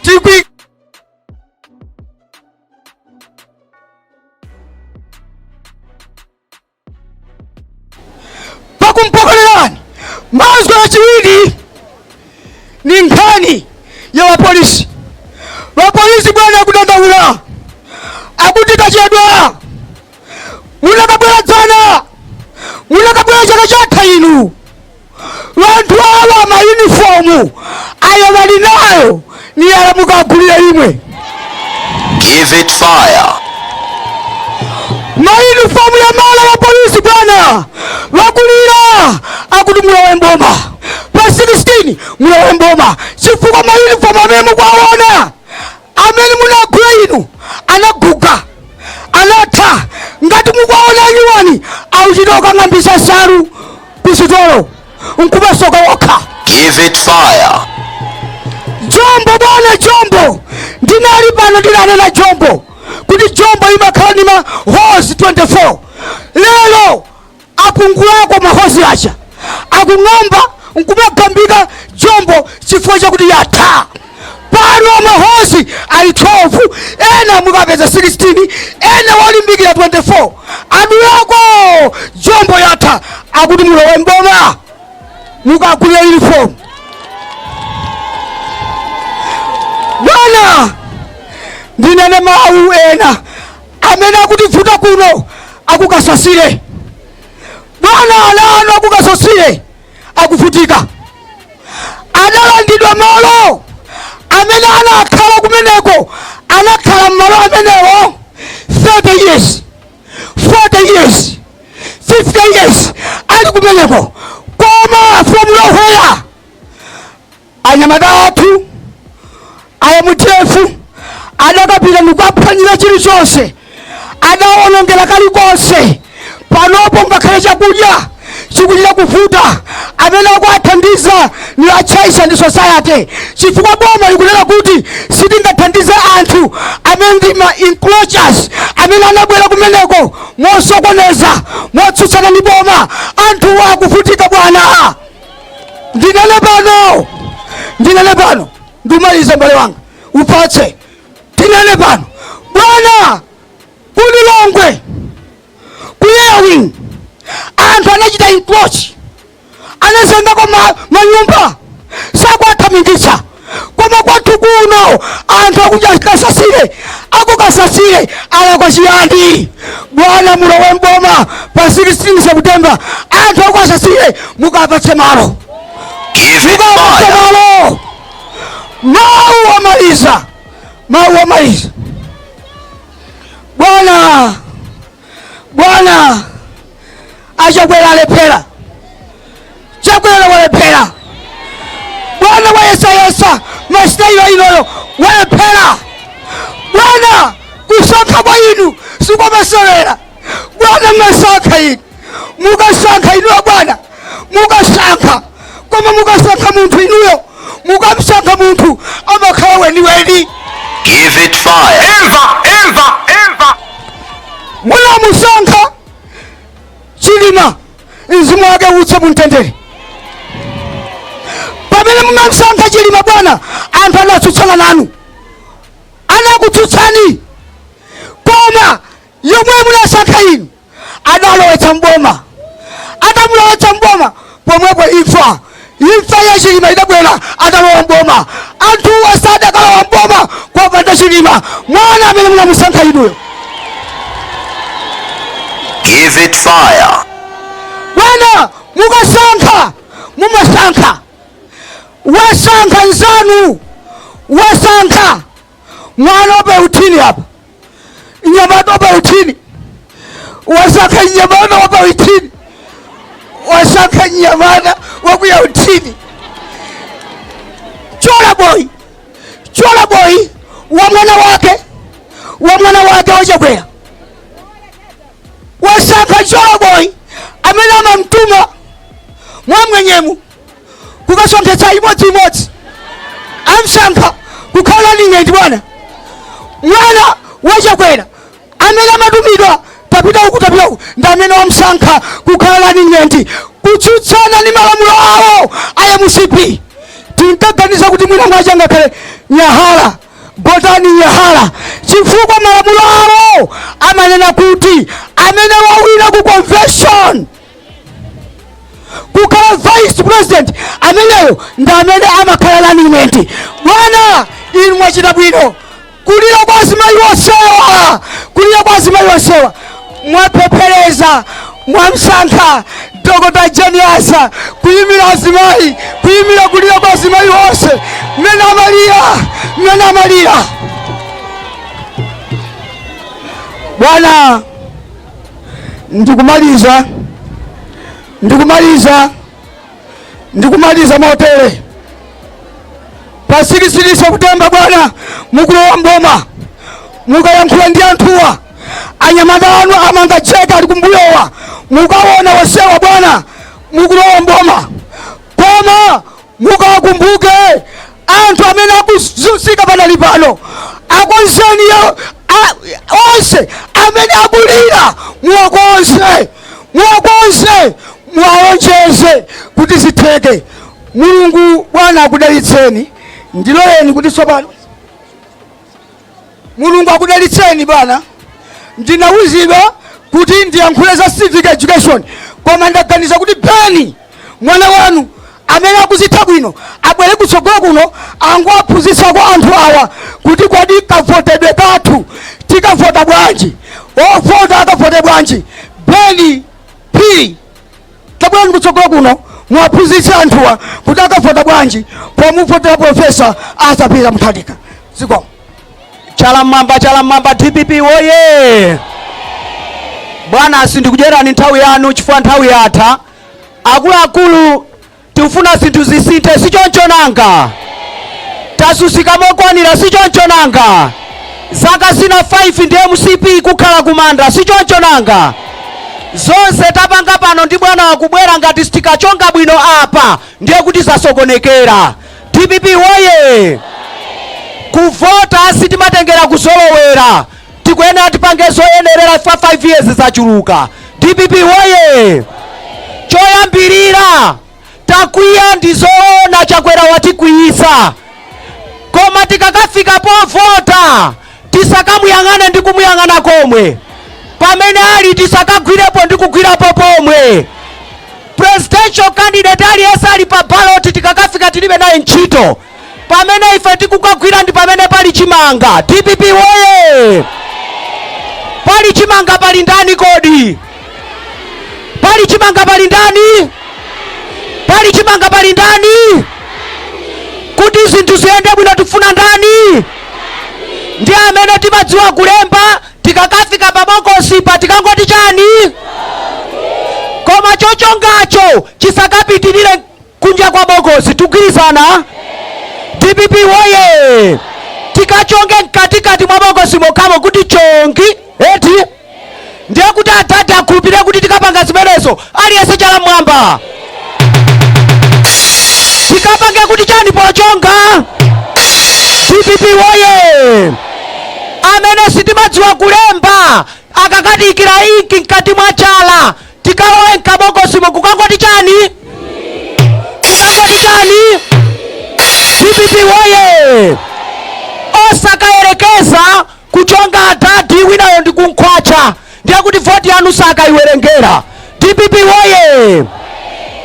chikwi pakumpokolelani mazwi achiwiri ni nkhani ya wapolisi. Wapolisi bwana kudandaula akuti tachedwa unakabwera dzana unakabwera chaka chatha inu wanthu awa ma uniform ayo wali nayo ni alamukagulira imwe. Give it fire. Ma uniform ya mala wa polisi bwana wakulira akuti mulowe mboma pa 16 mulowe mboma chifukwa ma uniform amene mukwaona amene munagula inu anaguga anatha ngati mukwaona anyuwani auchitoka ng'ambisa salu kusitolo nkubasoka wokha. Give it fire. Jombo bwana Jombo ndinali pano ndinanena Jombo kuti Jombo imakhala ni ma hose 24 lelo akungulako mahosi acha akung'amba nkumagambika Jombo chifukwa chakuti yatha. Pano mahosi ali 12 ena mukapeza 16 ena walimbikira 24 adu yako Jombo yatha akuti mulowe mboma mukagulira uniform. Bwana ndinene mawu ena amene akutivuta kuno akukasasire bwana alano akukasasire akuvutika adalandidwa malo amene anakhala kumeneko anakhala malo amenewo 30 years 40 years 50 years ali kumeneko koma from nowhere anyamata athu aya mutefu adakapita mukaphwanyira chilichonse adaonongera kalikonse panopo ngakhale chakudya chikuchita kuvuta amene akuathandiza ni achaisa ndi society chifukwa boma likunena kuti sitingathandize anthu amene ndi ma encroachers amene anabwera kumeneko mosokoneza motsutsana ndi boma anthu akuvutika bwana. ndinene pano ndumalize mbale wanga upatse tinene pano bwana kulilongwe kuyewing anthu anachita encroach anasengako manyumba sakwathamingisa koma kwathu kuno anthu akukasasire alakwachiyandi bwana mulowe mboma pa 16 September anthu akukasasire mukapatse malo. mukapatse malo mawu wamaliza bwana achakwera alephera chakwera walephera bwana wayesayesa masitayilo inoyo walephera bwana kusankha kwa inu sikwamasolera bwana mmasankha inu mukasankha inuyo bwana mukasankha koma mukasankha munthu inuyo mukamsankha munthu amakhala weniweni. Give it fire. Emva munamusankha Chilima mzimu wake utse mumtendere pamene munamusankha Chilima bwana anthu anatsutsana nanu anakutsutsani koma yomwe munasankha inu adalowetsa mboma adamulowetsa mboma pomwepo imfa ya Chilima idabwera adalowa mboma anthu asadakalowa mboma kwapanda Chilima mwana amene munamusankha inuyo. Give it fire. Bwana mumasankha wasankha nzanu wasankha mwana opa utini hapa nyamata opa utini wasankha nyamata opa utini wasankha nyamata wakuya utini chola boy wa mwana wake wachakwera wasankha chola boy amene amamtuma mwamwenyemu kukasonkhetsa imodzi amsankha kukhala ning'endi bwana mwana wachakwera amene amatumidwa tapita uku ndi amene wamsankha kukhala ning'endi kutsutsana ni malamulo awo aya musipi tinkaganiza kuti mwina mwacha ngakhale Nyahala, Botani Nyahala, chifukwa malamulo awo amanena kuti amene wawina ku convention kukhala vice president ameneyo ndi amene amakhala running mate. Bwana inu mwachita bwino kulira kwa azimayi onsewa, kulira kwa azimayi onsewa mwapepeleza mwamsankha Dr. Jenius kuyimira azimayi, kuyimira kulira kwa azimayi onse mmene amalira. Bwana ndikumaliza motere pasikisilisa kutemba. Bwana mukulowa mboma mukayankhula ndi anthuwa anyamata anu amanga cheka ali kumbuyowa mukaona wosewa. Bwana mukulowa mboma koma mukakumbuke anthu amene akuzunzika panali pano, akonzeni onse amene akulira muwakonze muwaonjeze kuti zitheke. Mulungu Bwana akudalitseni, ndiloleni kuti tsopano Mulungu akudalitseni. Bwana ndinawuzidwa kuti ndiyankhule za civic education, koma ndaganiza kuti Beni mwana wanu amene akuzitha bwino abwere kutsogolo kuno angowaphunzitsa kwa anthu awa kuti kodi kavotedwe kathu tikavota bwanji, ovota akavote bwanji. Beni P tabwera kutsogolo kuno muwaphunzitse anthuwa kuti akavota bwanji pomuvotera Profesa Arthur Mutharika. Ziko Chalamamba DPP woye. Bwana sindikujerani nthawi yanu chifukwa nthawi yatha. Akuluakulu tifuna zinthu zisinthe sichoncho nanga. Tasusika mokwanira sichoncho nanga. Zaka zina 5 ndi MCP kukhala kumanda sichoncho nanga. Zonse tapanga pano ndi bwana wakubwera ngati sitikachonga bwino apa ndiye kuti zasokonekera. DPP woye. Kuvota sitimatengera kusolowera, tikuyenera tipange zoyenerera 5 years zachuluka. DPP woye. Choyambirira takwiya ndizoona Chakwera watikwiyisa, koma tikakafika povota tisakamuyang'ane ndi kumuyang'ana komwe, pamene ali tisakagwirepo ndi kugwirapo pomwe. Presidential candidate aliyense ali pa ballot tikakafika tilibe naye ntchito, pamene ife tikukagwira ndi pamene pali chimanga. DPP woye. Pali chimanga pali ndani kodi? Pali chimanga pali ndani? Pali chimanga pali ndani? Kuti zinthu ziyende bwino tifuna ndani? Ndi amene timadziwa kulemba tikakafika pabokosi pa tikangoti chani? Koma chochongacho chisakapitirire kunja kwa bokosi. Tugwirizana? DPP woye. Tikachonge mkatikati mwa bokosi mokamo kuti chongi eti ndiye kuti atati akhulupirire kuti tikapanga zimenezo aliyense Chalamwamba. Tikapange kuti chani pochonga? DPP woye. Amene sitimadziwa kulemba akakatikira inki mkati mwa chala tikalowe mkabokosi mokukangoti chani? Kukangoti chani? DPP woye. Osakayerekeza kuchonga atati winayo ndi kunkhwacha ndiye kuti voti yanu sakaiwerengera. DPP woye.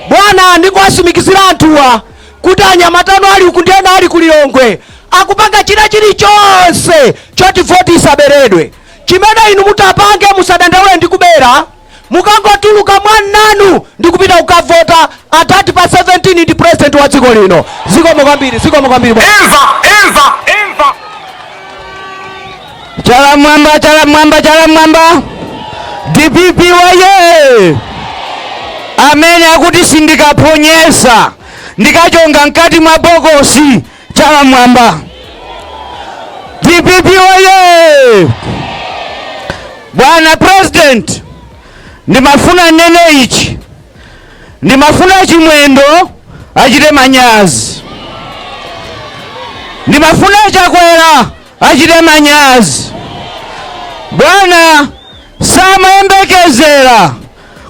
Bwana ndikuwasimikizira anthuwa kuti anyamatano ali uku ndiyena ali kulilongwe akupanga china chilichonse choti voti isaberedwe. Chimene inu mutapange musadandaule ndi kubera, mukangotuluka mwananu ndi kupita ukavota atati pa 17 ndi president wa dziko lino. Zikomo kwambiri. Chalamwamba. DPP woye. Amene akuti sindikaponyesa ndikachonga mkati mwa bokosi. Chalamwamba. DPP woye. Bwana President, ndimafuna nene ichi, ndimafuna chimwendo achite manyazi, ndimafuna Chakwera achite manyazi. Bwana samayembekezera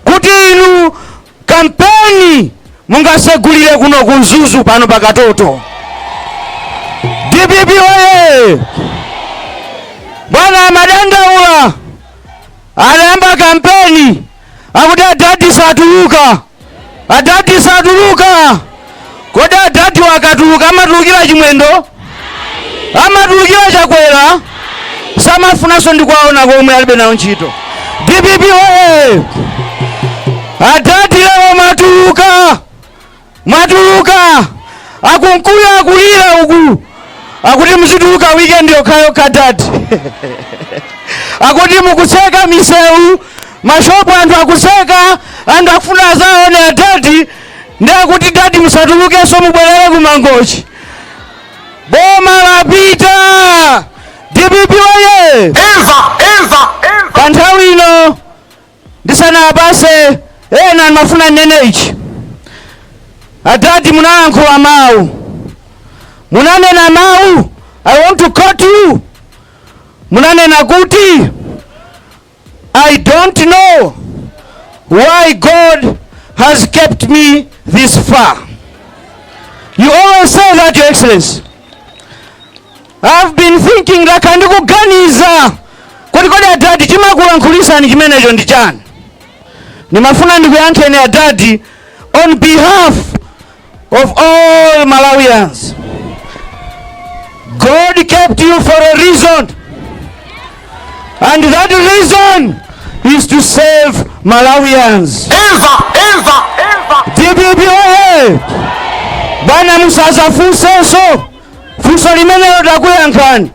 kuti inu kampeni mungasegulire kuno kunzuzu pano pakatoto. DPP oye! Bwana Madandaula anaamba kampeni akuti adadi satuluka, adadi satuluka. Kodi adadi wakatuluka amatulukira chimwendo, amatulukira Chakwera, samafunaso ndikuwaona komwe alibe nawo ntchito. DPP oye! Adadi leo matuluka, matuluka akunkuya akulira uku akuti muzituluka weekend yokhayoka dadi. Akuti mukuseka misewu, mashopu anthu akuseka, anthu akufuna azaone adadi, ndi akuti dadi musatulukenso mubwerere kumangochi. Boma lapita! DPP oye! Pa nthawi ino ndisanapase ena mafuna nene ichi. Adadi munayankhula mawu, munanena mawu. I want to quote you. Munanena kuti, I don't know why God has kept me this far. You always say that, Your Excellency. I've been thinking like ndikuganiza kuti kodi adadi chimakulankhulitsani chimenecho ndi chani. Nimafuna ndikuyankheni adadi on behalf of all Malawians. God kept you for a reason, and that reason is to save Malawians. DPP oye! Bwana musazafunsenso funso limenelo takuyankhani.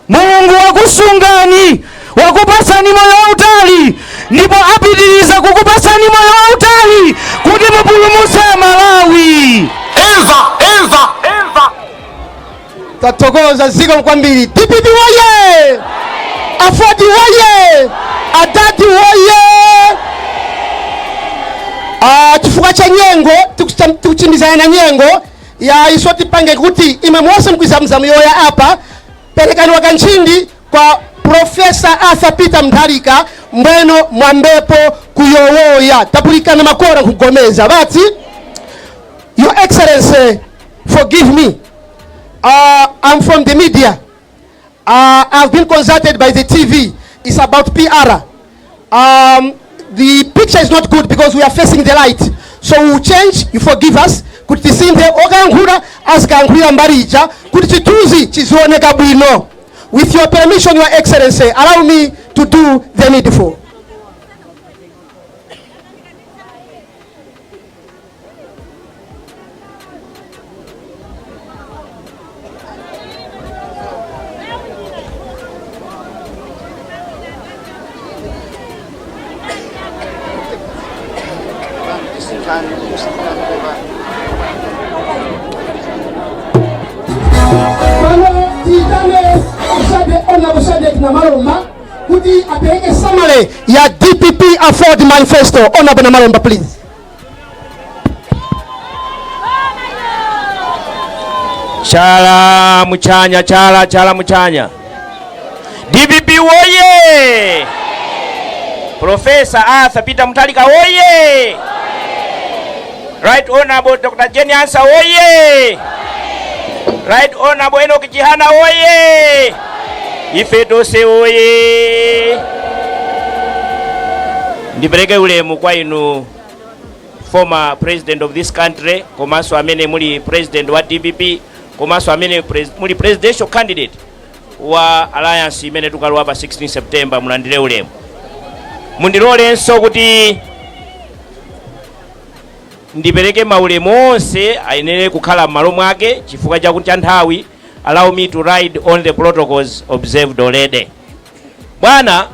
Mulungu wakusungani, wakupasani moyo wautali, ndipo apitiriza kukupasani moyo wautali kuti mupulumutse Malawi. Tatokoza ziko kwambiri. DPP oye! Afodi oye! Adadi oye! Chifukwa cha nyengo tikuchindizana na nyengo ya isoti pange kuti imwe mwose mkwizamuzamu yoya apa pelekani wakanchindi kwa Profesa Arthur Peter Mutharika mbweno mwambepo kuyowoya tapulikana makora kugomeza. Bati, Your Excellency, forgive me. I'm from the media. I've been consulted by the TV. It's about PR. The picture is not good because we are facing the light. So we'll change, you forgive us. Kuti sinde okankhula asikankhulira mbalija kuti chituzi chizioneka bwino. With your permission, Your Excellency, allow me to do the needful. Kuti apeleke summary ya DPP Afford Manifesto. Honorable Namalomba, please. Chala Muchanya, chala Muchanya. DPP oye! Professor Arthur Peter Mutharika oye! Right Honorable Dr. Jenny Ansa oye! Right Honorable Enoch Chihana oye! Ife tose oye! Ndipeleke ulemu kwa inu former president of this country, komanso amene muli president wa DPP, komanso amene muli presidential candidate wa alliance imene tukalowa pa 16 September. Mulandire ulemu. Mundilolenso kuti ndipeleke maulemu onse ayenere kukhala m'malo mwake chifukwa chakuti cha nthawi. Allow me to ride on the protocols observed already. Bwana,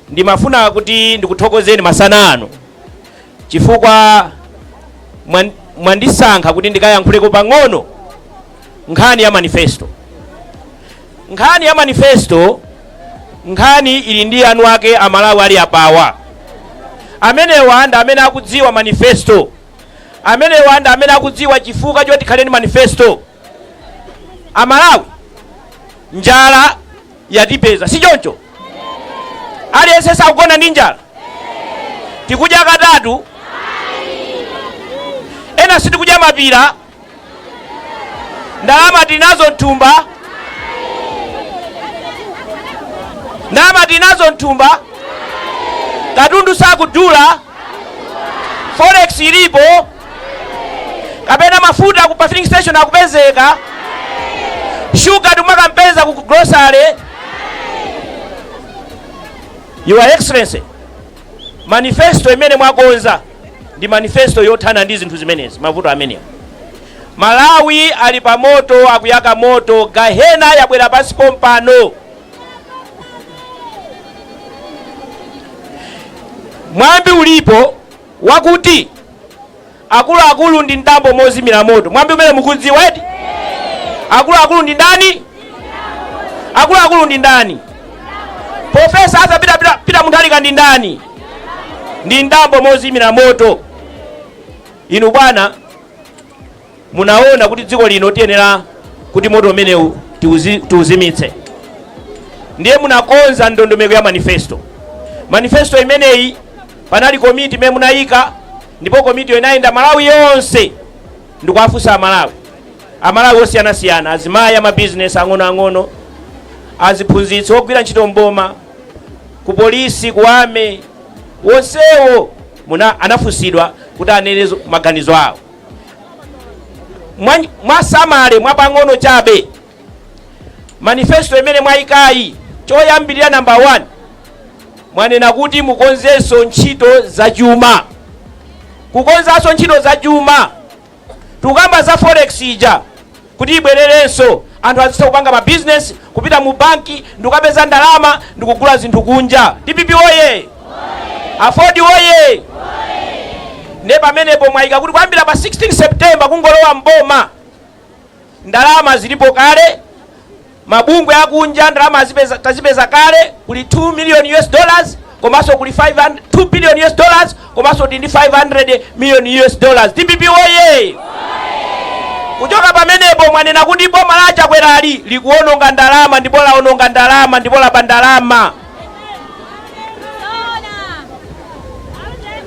ndimafuna kuti ndikuthokozeni masana ano chifukwa mwandisankha kuti ndikayankhuleko pang'ono nkhani ya manifesto. Nkhani ya manifesto, nkhani ili ndi anu ake amalawi ali apawa. Amenewa anda amene akudziwa manifesto. Amenewa anda amene akudziwa chifukwa choti khaleni manifesto. Amalawi njala yatipeza, si choncho? Aliyense sakugona ndi njala. Tikudya katatu, ena sitikudya mapira, ndalama tinazo mtumba, ndalama tinazo mtumba, katundu sakudula, forex ilipo, kapena mafuta ku filling station akupezeka, sugar tumakampeza ku grocery. Your Excellency, manifesto imene mwakonza ndi manifesto yothana ndi zinthu zimenezi, mavuto amenewa. Malawi ali pa moto, akuyaka moto, gahena yabwera pansi pompano. Mwambi ulipo wakuti akulu ndi ndambo mozimira moto. Mwambi umene mukudziwa eti? Akulu ndi ndani? Akulu ndi ndani? Profesa asa pita munthalika ndi ndani? Ndi ndambo mozimira moto. Inu bwana munaona kuti dziko lino tiyenera kuti moto umenewu tiuzimitse. Ndiye munakonza ndondomeko ya manifesto. Manifesto imeneyi panali komiti imene munayika, ndipo komiti inayenda Malawi yonse ndikuwafunsa Amalawi osiyanasiyana, azimayi, amabizinesi ang'onoang'ono, aziphunzitsi ogwira ntchito mboma, ku polisi, ku ame, wonsewo anafunsidwa kuti anene maganizo awo. Mwasamale mwapang'ono chabe manifesto imene mwayikayi, choyambirira number 1 mwanena kuti mukonzenso ntchito za chuma. Kukonzanso ntchito za chuma, tukamba za forex ija kuti ibwererenso, anthu azitha kupanga ma business, kupita mu banki ndikapeza ndalama ndikugula zinthu kunja. DPP oye! Afodi oye! Ne pamenepo mwayika kuti kuyambira pa 16 September kungolowa mboma, ndalama zilipo kale, mabungwe akunja ndalama tazipeza kale, kuli $2 million, komanso kuli 2 billion US, komanso ndi 500 million US. DPP oye! Kuchoka pamenepo mwanena kuti boma la Chakwera likuononga ndalama, ndipo laononga ndalama, ndipo laba ndalama.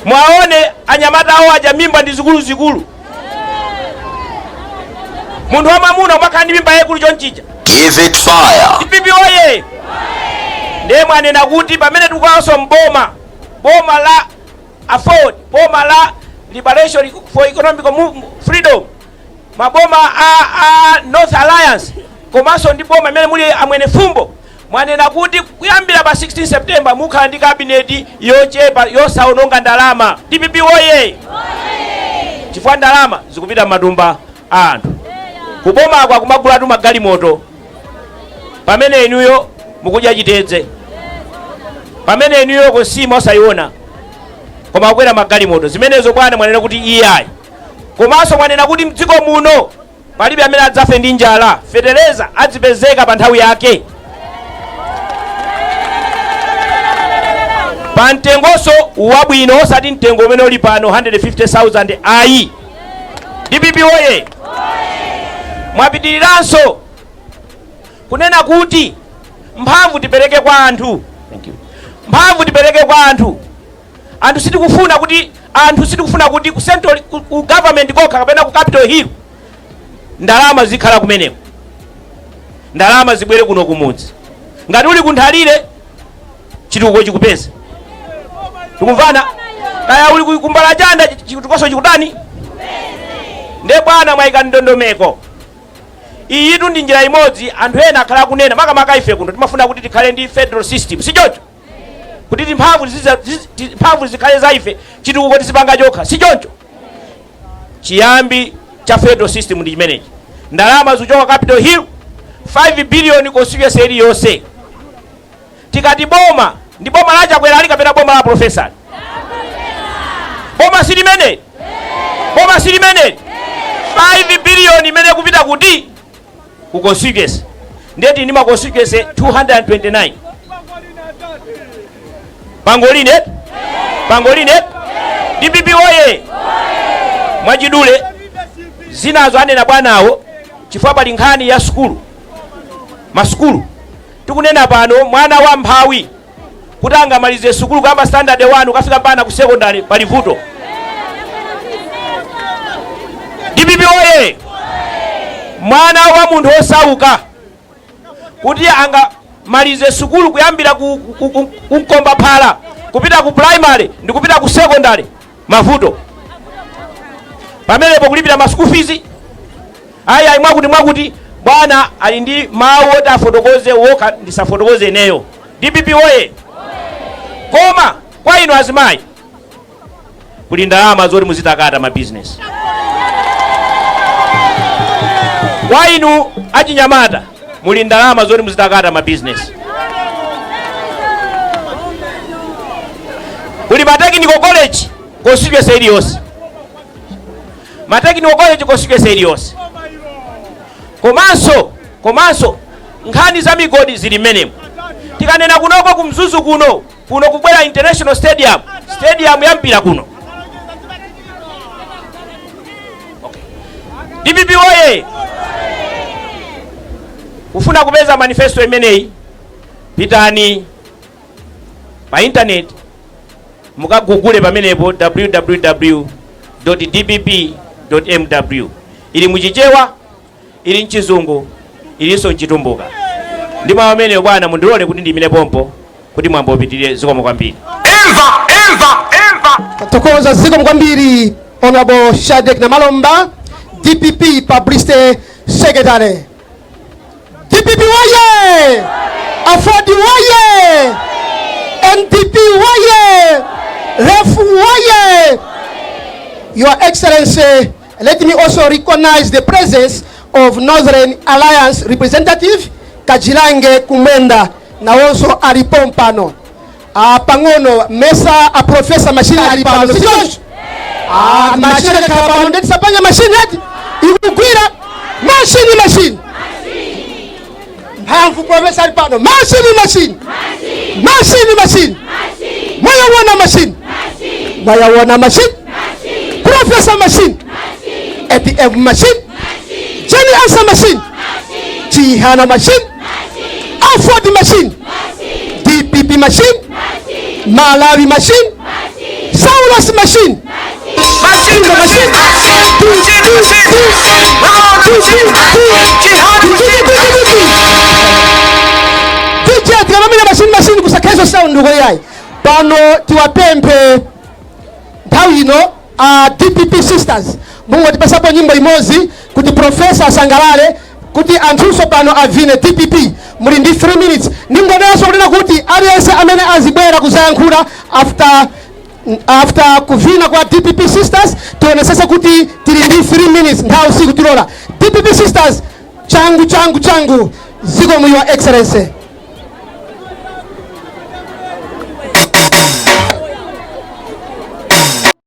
Mwaone anyamata awo aja mimba ndi zikulu. Munthu wamamuna umakhala ndi mimba yaikulu chonchija. Give it fire. DPP oye! Ndiye mwanena kuti pamene tikukaonso boma la Afford, boma la Liberation for Economic Freedom, maboma a North Alliance, komanso ndi boma imene muli amwene fumbo, mwanena kuti kuyambira pa 16 September mukhala ndi kabineti yochepa yosaononga ndalama. DPP oye! Chifukwa ndalama zikupita matumba a anthu. Kuboma kwa kumagulatu magalimoto, pamene inuyo mukudya chitedze, pamene inuyo kusima osayiona, koma kukwera magalimoto. Zimenezo bwana mwanena kuti iyayi. Komanso mwanena kuti mdziko muno palibe amene adzafe ndi njala, feteleza adzipezeka pa nthawi yake. Pa mtengonso wabwino, osati mtengo umene uli pano 150,000 ayi. DPP oye! Mwapitiriranso kunena kuti mphamvu tipereke kwa anthu. Mphamvu tipereke kwa anthu. Anthu sitikufuna kuti ku central ku government kokha kapena ku Capitol Hill ndalama zikhala kumeneko. Ndalama zibwere kuno kumudzi. Ngati uli kunthalire chitukuko chikupeza. Tikumvana? Kaya uli kumbala chanda chitukuko chikutani? Nde bwana mwayika ndondomeko. Iyi ndi njira imodzi anthu ena akhala kunena makamaka ife kuno timafuna kuti tikhale ndi federal system. Si choncho? Kuti mphamvu zikhale za ife, chitukuko tisipanga chokha. Si choncho? Chiyambi cha federal system ndi chimenechi. Ndalama zochoka Capitol Hill 5 billion constituency iliyonse. Tikati boma ndi boma la Chakwera kapena boma la professor. Boma si limene. Boma si limene. 5 billion imene kupita kuti ku constituency. Ndeti ndi ma constituency 229. Pangoline? DPP oye! Mwachidule zinazo anena bwanawo, chifukwa pali nkhani ya sukulu. Masukulu tikunena pano mwana wa mphawi kuti angamalize sukulu kuyamba standard 1 ukafika mpaka ku secondary pali vuto. DPP oye! mwana wa munthu osauka kuti angamalize sukulu kuyambira kumkomba phala kupita ku primary ndi kupita ku secondary mavuto pamenepo kulipira ma school fees ayi mwakuti bwana ali ndi mawu oti afotokoze woka ndisafotokoze eneyo. DPP oye! Koma kwa inu azimayi kuli ndalama zoti muzitakata ma business. Kwa inu achinyamata muli ndalama zoti muzitakata ma business. Kuli ma technical college constituency iliyonse. Ma technical college constituency iliyonse. Komanso nkhani za migodi zili menemo. Tikanena kunoko kumzuzu kuno kubwera international stadium ya mpira kuno. Okay. DPP oye! Kufuna kupeza manifesto imeneyi pitani pa internet mukagugule pamenepo www.dpp.mw. ili muchichewa, ili mchizungu, ilinso mchitumbuka. Ndima amene bwana mundilole kuti ndimire pompo kuti mwambo upitirire. Zikomo kwambiri. Tokoza zikomo kwambiri Honorable Shadrack Namalomba, DPP Publicity Secretary. DPP waye! Afodi waye! NDP waye! Ref waye! Your Excellency, let me also recognize the presence of Northern Alliance representative Kajilange Kumenda na also alipompano pangono mesa a professor machine alipano sijosh machine kapano ndeti sapanya machine hadi ikugwira machine hamfu professor alipano machine moyo wana machine professor machine ATM machine Jenny answer machine Chihana machine Afford machine DPP machine Malawi machine Saulas machine machine kusakezo sound ngoyai pano tiwapempe ntawino DPP sisters mungu tipasapo nyimbo imozi kuti professor sangalale kuti anthuso pano avine DPP muli ndi 3 minutes. Ningoneso kunena kuti aliyense amene azibwera kuzayankhula after kuvina kwa DPP sisters tionesese kuti tili ndi 3 minutes nthawi siku tilola. DPP sisters changu zikomo Your Excellency.